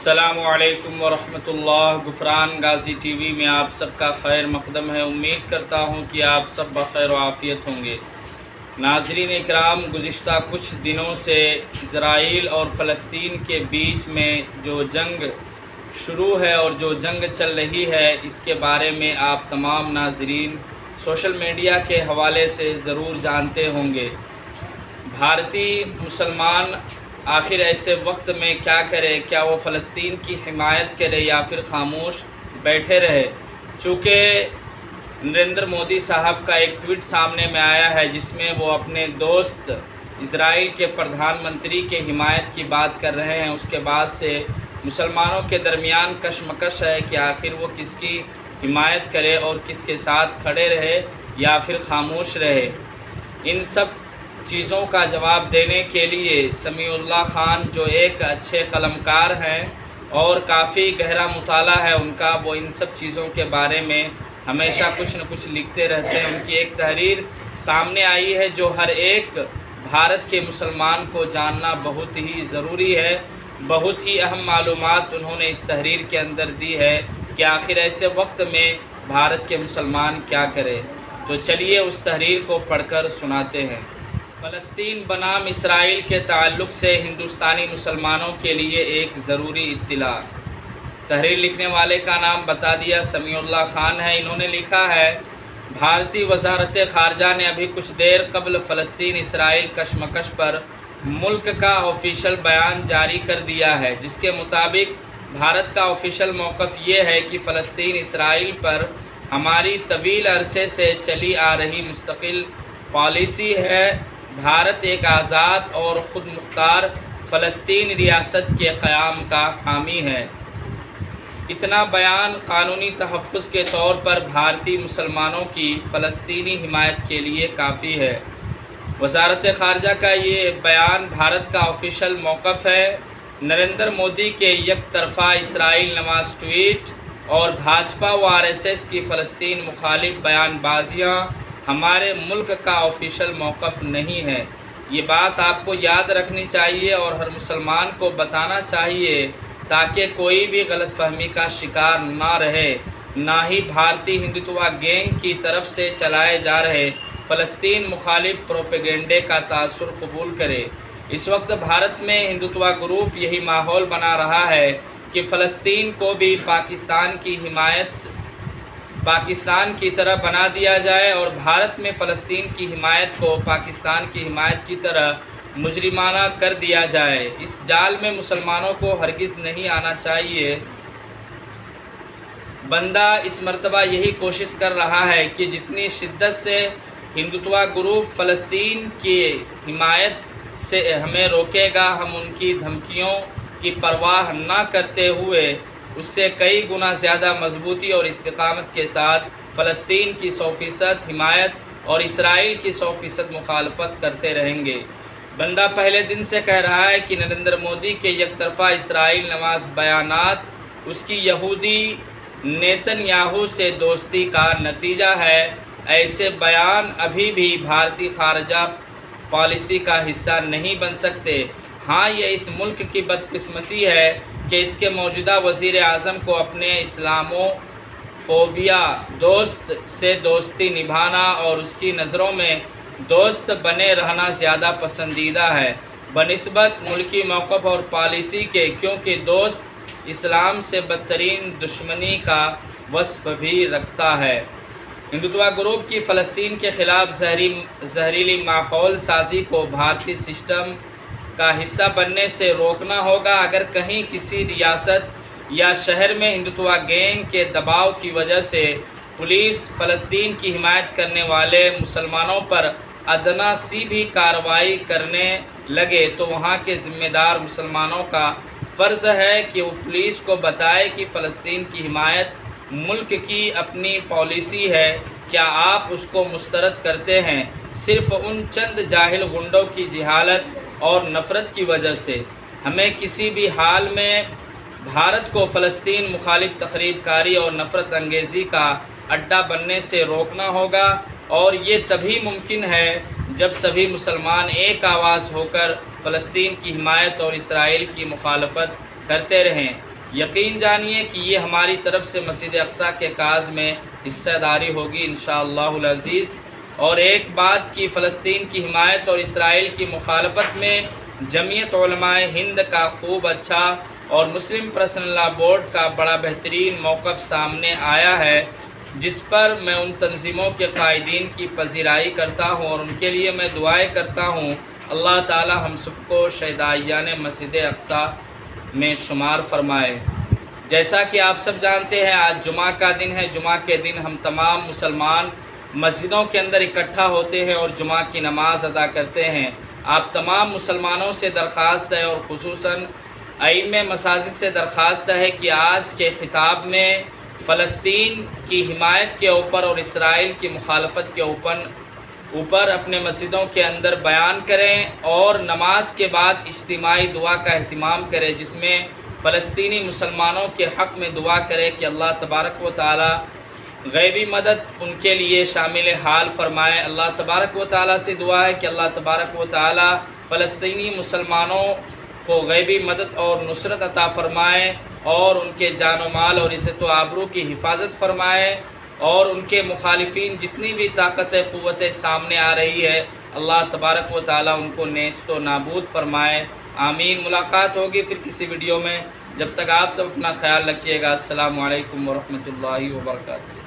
السلام علیکم ورحمۃ اللہ۔ غفران غازی ٹی وی میں آپ سب کا خیر مقدم ہے۔ امید کرتا ہوں کہ آپ سب بخیر و عافیت ہوں گے۔ ناظرین اکرام، گزشتہ کچھ دنوں سے اسرائیل اور فلسطین کے بیچ میں جو جنگ شروع ہے اور جو جنگ چل رہی ہے، اس کے بارے میں آپ تمام ناظرین سوشل میڈیا کے حوالے سے ضرور جانتے ہوں گے۔ بھارتی مسلمان آخر ایسے وقت میں کیا کرے؟ کیا وہ فلسطین کی حمایت کرے یا پھر خاموش بیٹھے رہے؟ چونکہ نریندر مودی صاحب کا ایک ٹویٹ سامنے میں آیا ہے جس میں وہ اپنے دوست اسرائیل کے پردھان منتری کے حمایت کی بات کر رہے ہیں۔ اس کے بعد سے مسلمانوں کے درمیان کشمکش ہے کہ آخر وہ کس کی حمایت کرے اور کس کے ساتھ کھڑے رہے یا پھر خاموش رہے۔ ان سب چیزوں کا جواب دینے کے لیے سمیع اللہ خان، جو ایک اچھے قلمکار ہیں اور کافی گہرا مطالعہ ہے ان کا، وہ ان سب چیزوں کے بارے میں ہمیشہ کچھ نہ کچھ لکھتے رہتے ہیں۔ ان کی ایک تحریر سامنے آئی ہے جو ہر ایک بھارت کے مسلمان کو جاننا بہت ہی ضروری ہے۔ بہت ہی اہم معلومات انہوں نے اس تحریر کے اندر دی ہے کہ آخر ایسے وقت میں بھارت کے مسلمان کیا کرے۔ تو چلیے اس تحریر کو پڑھ کر سناتے ہیں۔ فلسطین بنام اسرائیل کے تعلق سے ہندوستانی مسلمانوں کے لیے ایک ضروری اطلاع۔ تحریر لکھنے والے کا نام بتا دیا، سمیع اللہ خان ہے۔ انہوں نے لکھا ہے، بھارتی وزارت خارجہ نے ابھی کچھ دیر قبل فلسطین اسرائیل کشمکش پر ملک کا آفیشیل بیان جاری کر دیا ہے، جس کے مطابق بھارت کا آفیشیل موقف یہ ہے کہ فلسطین اسرائیل پر ہماری طویل عرصے سے چلی آ رہی مستقل پالیسی ہے۔ بھارت ایک آزاد اور خود مختار فلسطین ریاست کے قیام کا حامی ہے۔ اتنا بیان قانونی تحفظ کے طور پر بھارتی مسلمانوں کی فلسطینی حمایت کے لیے کافی ہے۔ وزارت خارجہ کا یہ بیان بھارت کا آفیشیل موقف ہے۔ نریندر مودی کے یک طرفہ اسرائیل نواز ٹویٹ اور بھاجپا و RSS کی فلسطین مخالف بیان بازیاں ہمارے ملک کا آفیشیل موقف نہیں ہے۔ یہ بات آپ کو یاد رکھنی چاہیے اور ہر مسلمان کو بتانا چاہیے تاکہ کوئی بھی غلط فہمی کا شکار نہ رہے، نہ ہی بھارتی ہندوتوا گینگ کی طرف سے چلائے جا رہے فلسطین مخالف پروپیگنڈے کا تاثر قبول کرے۔ اس وقت بھارت میں ہندوتوا گروپ یہی ماحول بنا رہا ہے کہ فلسطین کو بھی پاکستان کی طرح بنا دیا جائے اور بھارت میں فلسطین کی حمایت کو پاکستان کی حمایت کی طرح مجرمانہ کر دیا جائے۔ اس جال میں مسلمانوں کو ہرگز نہیں آنا چاہیے۔ بندہ اس مرتبہ یہی کوشش کر رہا ہے کہ جتنی شدت سے ہندوتوا گروپ فلسطین کی حمایت سے ہمیں روکے گا، ہم ان کی دھمکیوں کی پرواہ نہ کرتے ہوئے اس سے کئی گنا زیادہ مضبوطی اور استقامت کے ساتھ فلسطین کی 100% حمایت اور اسرائیل کی 100% مخالفت کرتے رہیں گے۔ بندہ پہلے دن سے کہہ رہا ہے کہ نریندر مودی کے یک طرفہ اسرائیل نواز بیانات اس کی یہودی نیتن یاہو سے دوستی کا نتیجہ ہے۔ ایسے بیان ابھی بھی بھارتی خارجہ پالیسی کا حصہ نہیں بن سکتے۔ ہاں، یہ اس ملک کی بدقسمتی ہے کہ اس کے موجودہ وزیر اعظم کو اپنے اسلامو فوبیا دوست سے دوستی نبھانا اور اس کی نظروں میں دوست بنے رہنا زیادہ پسندیدہ ہے بنسبت ملکی موقف اور پالیسی کے، کیونکہ دوست اسلام سے بدترین دشمنی کا وصف بھی رکھتا ہے۔ ہندوتوا گروپ کی فلسطین کے خلاف زہریلی ماحول سازی کو بھارتی سسٹم کا حصہ بننے سے روکنا ہوگا۔ اگر کہیں کسی ریاست یا شہر میں ہندوتوا گینگ کے دباؤ کی وجہ سے پولیس فلسطین کی حمایت کرنے والے مسلمانوں پر ادنا سی بھی کارروائی کرنے لگے تو وہاں کے ذمہ دار مسلمانوں کا فرض ہے کہ وہ پولیس کو بتائے کہ فلسطین کی حمایت ملک کی اپنی پالیسی ہے۔ کیا آپ اس کو مسترد کرتے ہیں صرف ان چند جاہل گنڈوں کی جہالت اور نفرت کی وجہ سے؟ ہمیں کسی بھی حال میں بھارت کو فلسطین مخالف تخریب کاری اور نفرت انگیزی کا اڈا بننے سے روکنا ہوگا، اور یہ تبھی ممکن ہے جب سبھی مسلمان ایک آواز ہو کر فلسطین کی حمایت اور اسرائیل کی مخالفت کرتے رہیں۔ یقین جانیے کہ یہ ہماری طرف سے مسجد اقصیٰ کے کاز میں حصہ داری ہوگی انشاءاللہ العزیز۔ اور ایک بات کی فلسطین کی حمایت اور اسرائیل کی مخالفت میں جمعیت علماء ہند کا خوب اچھا اور مسلم پرسنل لا بورڈ کا بڑا بہترین موقف سامنے آیا ہے، جس پر میں ان تنظیموں کے قائدین کی پذیرائی کرتا ہوں اور ان کے لیے میں دعائیں کرتا ہوں اللہ تعالی ہم سب کو شہدائیان مسجد اقصیٰ میں شمار فرمائے۔ جیسا کہ آپ سب جانتے ہیں آج جمعہ کا دن ہے۔ جمعہ کے دن ہم تمام مسلمان مسجدوں کے اندر اکٹھا ہوتے ہیں اور جمعہ کی نماز ادا کرتے ہیں۔ آپ تمام مسلمانوں سے درخواست ہے اور خصوصاً ائمہ مساجد سے درخواست ہے کہ آج کے خطاب میں فلسطین کی حمایت کے اوپر اور اسرائیل کی مخالفت کے اوپر اپنے مسجدوں کے اندر بیان کریں اور نماز کے بعد اجتماعی دعا کا اہتمام کریں، جس میں فلسطینی مسلمانوں کے حق میں دعا کرے کہ اللہ تبارک و تعالی غیبی مدد ان کے لیے شامل حال فرمائے۔ اللہ تبارک و تعالی سے دعا ہے کہ اللہ تبارک و تعالی فلسطینی مسلمانوں کو غیبی مدد اور نصرت عطا فرمائے اور ان کے جان و مال اور عزت و آبرو کی حفاظت فرمائے، اور ان کے مخالفین جتنی بھی طاقت قوتیں سامنے آ رہی ہے اللہ تبارک و تعالی ان کو نیست و نابود فرمائے۔ آمین۔ ملاقات ہوگی پھر کسی ویڈیو میں، جب تک آپ سب اپنا خیال رکھیے گا۔ السلام علیکم ورحمۃ اللہ وبرکاتہ۔